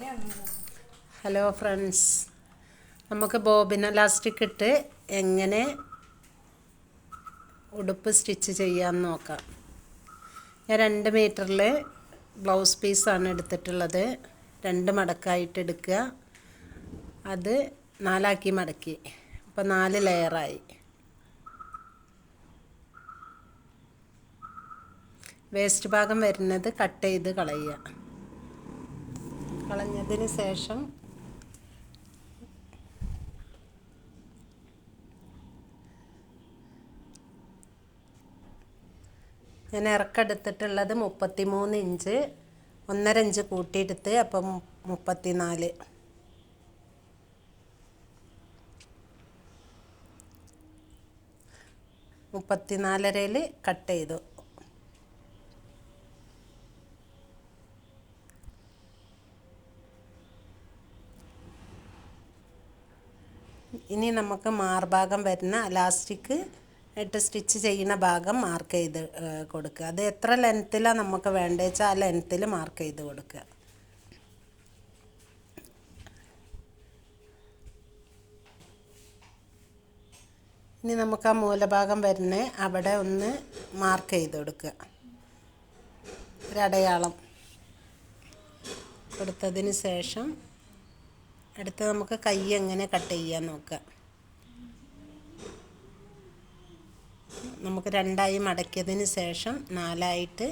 Hello friends, നമുക്ക് bobbin elastic ഇട്ട് എങ്ങനെ ഉടുപ്പ് സ്റ്റിച്ച് ചെയ്യാമെന്ന് നോക്കാം. ഞാൻ 2 മീറ്ററിൽ ബ്ലൗസ് പീസാണ് എടുത്തിട്ടുള്ളത്. 2 മടക്കായിട്ട് എടുക്കുക. അത് 4 മടക്കി. അപ്പോൾ 4 ലെയറായി. വേസ്റ്റ് ഭാഗം വരുന്നത് കട്ട് ചെയ്ത് കളയുക. കളഞ്ഞതിന് ശേഷം ഞാൻ ഇറക്കെടുത്തിട്ടുള്ളത് 33 ഇഞ്ച്, 1.5 ഇഞ്ച് കൂട്ടിയെടുത്ത്, അപ്പം 34. 34-ൽ കട്ട് ചെയ്തു. ഇനി നമുക്ക് മാർഭാഗം വരുന്ന ഇലാസ്റ്റിക് ഇട്ട് സ്റ്റിച്ച് ചെയ്യുന്ന ഭാഗം മാർക്ക് ചെയ്ത് കൊടുക്കുക. അത് എത്ര ലെങ്ത്തിലാണ് നമുക്ക് വേണ്ടത് വെച്ചാൽ ആ ലെങ്ത്തിൽ മാർക്ക് ചെയ്ത് കൊടുക്കുക. ഇനി നമുക്ക് ആ മൂലഭാഗം വരുന്ന അവിടെ ഒന്ന് മാർക്ക് ചെയ്ത് കൊടുക്കുക. ഒരടയാളം കൊടുത്തതിന് ശേഷം അടുത്ത് നമുക്ക് കൈ എങ്ങനെ കട്ട് ചെയ്യാൻ നോക്കാം. നമുക്ക് 2 മടക്കിയതിന് ശേഷം 4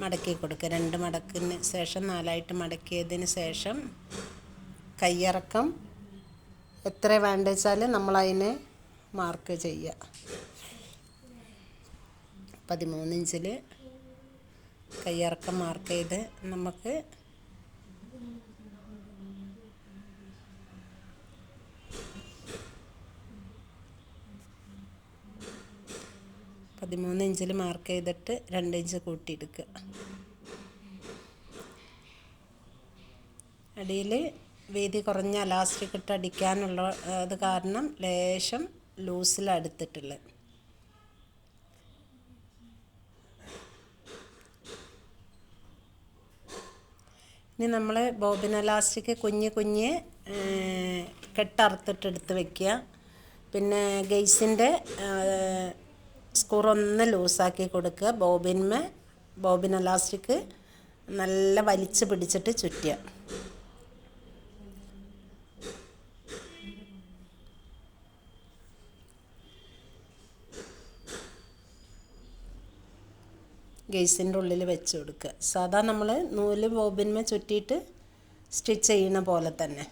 മടക്കി കൊടുക്കുക. 2 മടക്കിന് ശേഷം 4 മടക്കിയതിന് ശേഷം കയ്യിറക്കം എത്ര വേണ്ട വെച്ചാൽ നമ്മളതിനെ മാർക്ക് ചെയ്യുക. 13 ഇഞ്ചിൽ കയ്യിറക്കം മാർക്ക് ചെയ്ത് നമുക്ക് 13 ഇഞ്ചിൽ മാർക്ക് ചെയ്തിട്ട് 2 ഇഞ്ച് കൂട്ടിയെടുക്കുക. അടിയിൽ വീതി കുറഞ്ഞ ഇലാസ്റ്റിക് ഇട്ട് അടിക്കാനുള്ള അത് കാരണം ലേശം ലൂസിലെടുത്തിട്ടുള്ളത്. ഇനി നമ്മൾ ബോബിൻ ഇലാസ്റ്റിക് കുഞ്ഞ് കെട്ടറുത്തിട്ടെടുത്ത് വയ്ക്കുക. പിന്നെ ഗെയ്സിൻ്റെ സ്ക്രൂ ഒന്ന് ലൂസാക്കി കൊടുക്കുക. ബോബിൻ ഇലാസ്റ്റിക് നല്ല വലിച്ച് പിടിച്ചിട്ട് ചുറ്റുക. ഗെയ്സിൻ്റെ ഉള്ളിൽ വെച്ച് കൊടുക്കുക. സാധാ നമ്മൾ നൂല് ബോബിന്മേൽ ചുറ്റിയിട്ട് സ്റ്റിച്ച് ചെയ്യുന്ന പോലെ തന്നെ.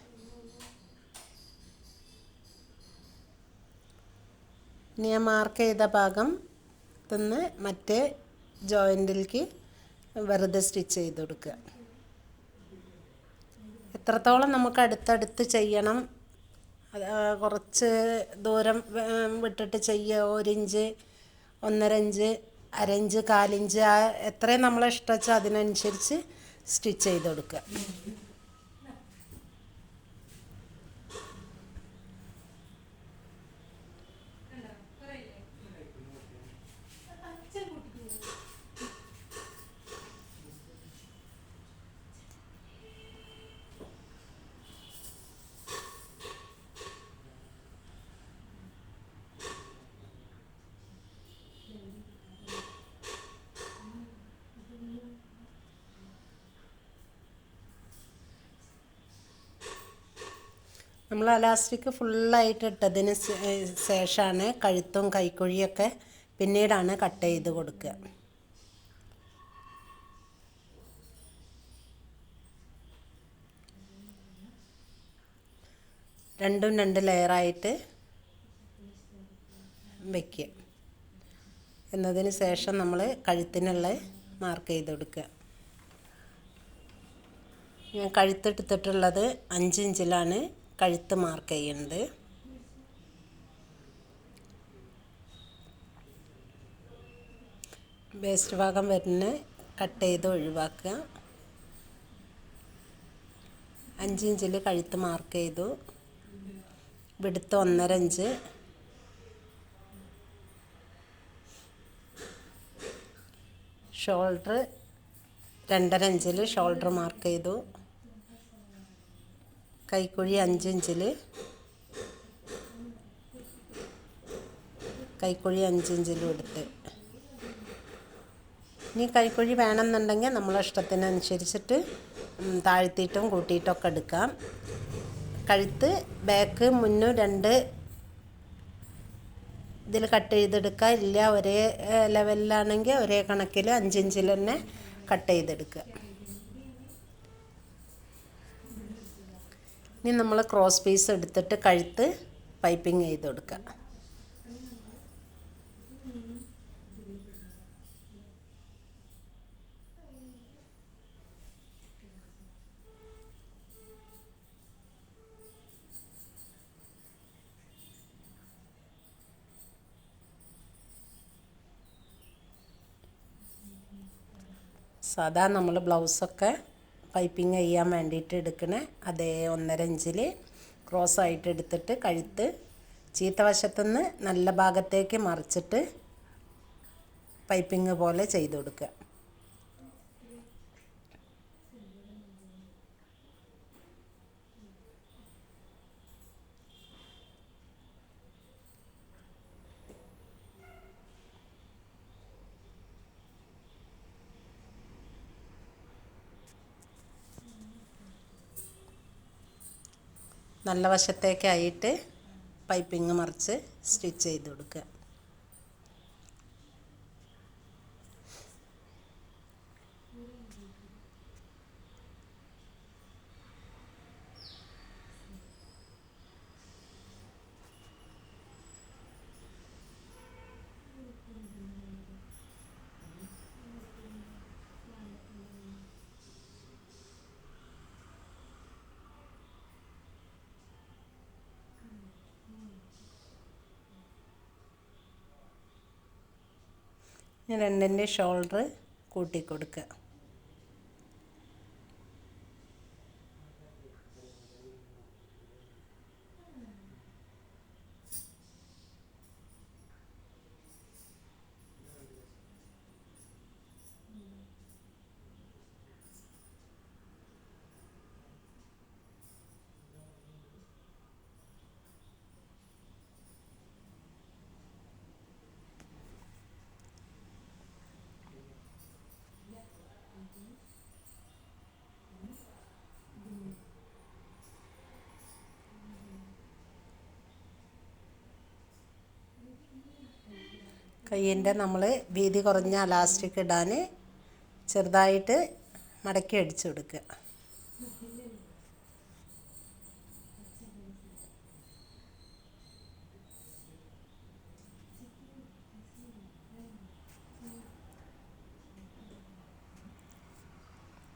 ഇനി ഞാൻ മാർക്ക് ചെയ്ത ഭാഗം തന്നെ മറ്റേ ജോയിൻറ്റിലേക്ക് വെറുതെ സ്റ്റിച്ച് ചെയ്ത് കൊടുക്കുക. എത്രത്തോളം നമുക്ക് അടുത്തടുത്ത് ചെയ്യണം, കുറച്ച് ദൂരം വിട്ടിട്ട് ചെയ്യുക. 1 ഇഞ്ച്, 1.5 ഇഞ്ച്, 1/2 ഇഞ്ച്, 1/4 ഇഞ്ച്, എത്രയും നമ്മളെ ഇഷ്ടം വെച്ചാൽ അതിനനുസരിച്ച് സ്റ്റിച്ച് ചെയ്ത് കൊടുക്കുക. നമ്മൾ ഇലാസ്റ്റിക് ഫുള്ളായിട്ട് ഇട്ടതിന് ശേഷമാണ് കഴുത്തും കൈക്കുഴിയൊക്കെ പിന്നീടാണ് കട്ട് ചെയ്ത് കൊടുക്കുക. രണ്ടും 2 ലെയറായിട്ട് വയ്ക്കുക. എന്നതിന് ശേഷം നമ്മൾ കഴുത്തിനുള്ള മാർക്ക് ചെയ്ത് കൊടുക്കുക. ഞാൻ കഴുത്തെടുത്തിട്ടുള്ളത് 5 ഇഞ്ചിലാണ് കഴുത്ത് മാർക്ക് ചെയ്യുന്നത്. വേസ്റ്റ് ഭാഗം വരുന്ന കട്ട് ചെയ്ത് ഒഴിവാക്കുക. 5 ഇഞ്ചിൽ കഴുത്ത് മാർക്ക് ചെയ്തു. Width 1.5 inch. ഷോൾഡർ 2.5 ഇഞ്ചിൽ ഷോൾഡർ മാർക്ക് ചെയ്തു. കൈക്കുഴി 5 ഇഞ്ചിൽ കൈക്കുഴി 5 ഇഞ്ചിലും എടുത്ത്. ഇനി കൈക്കുഴി വേണമെന്നുണ്ടെങ്കിൽ നമ്മളെ ഇഷ്ടത്തിനനുസരിച്ചിട്ട് താഴ്ത്തിയിട്ടും കൂട്ടിയിട്ടൊക്കെ എടുക്കാം. കഴുത്ത് ബാക്ക് മുന്നും 2 ഇതിൽ കട്ട് ചെയ്തെടുക്കുക. ഇല്ല ഒരേ ലെവലിലാണെങ്കിൽ ഒരേ കണക്കിൽ 5 ഇഞ്ചിൽ തന്നെ കട്ട് ചെയ്തെടുക്കുക. ഇനി നമ്മൾ ക്രോസ് പീസ് എടുത്തിട്ട് കഴുത്ത് പൈപ്പിംഗ് ചെയ്ത് കൊടുക്കുക. സാധാ നമ്മൾ ബ്ലൗസൊക്കെ പൈപ്പിംഗ് ചെയ്യാൻ വേണ്ടിയിട്ട് എടുക്കണ അതേ 1.5 ഇഞ്ചിൽ ക്രോസ് ആയിട്ട് എടുത്തിട്ട് കഴുത്ത് ചീത്ത വശത്തുനിന്ന് നല്ല ഭാഗത്തേക്ക് മറിച്ചിട്ട് പൈപ്പിംഗ് പോലെ ചെയ്ത് കൊടുക്കുക. നല്ല വശത്തേക്കായിട്ട് പൈപ്പിംഗ് മറിച്ച് സ്റ്റിച്ച് ചെയ്ത് കൊടുക്കുക. ഇനി 2ൻ്റെ ഷോൾഡർ കൂട്ടി കൊടുക്കുക. കയ്യിൻ്റെ നമ്മൾ വീതി കുറഞ്ഞ ഇലാസ്റ്റിക് ഇടാൻ ചെറുതായിട്ട് മടക്കി അടിച്ചു കൊടുക്കുക.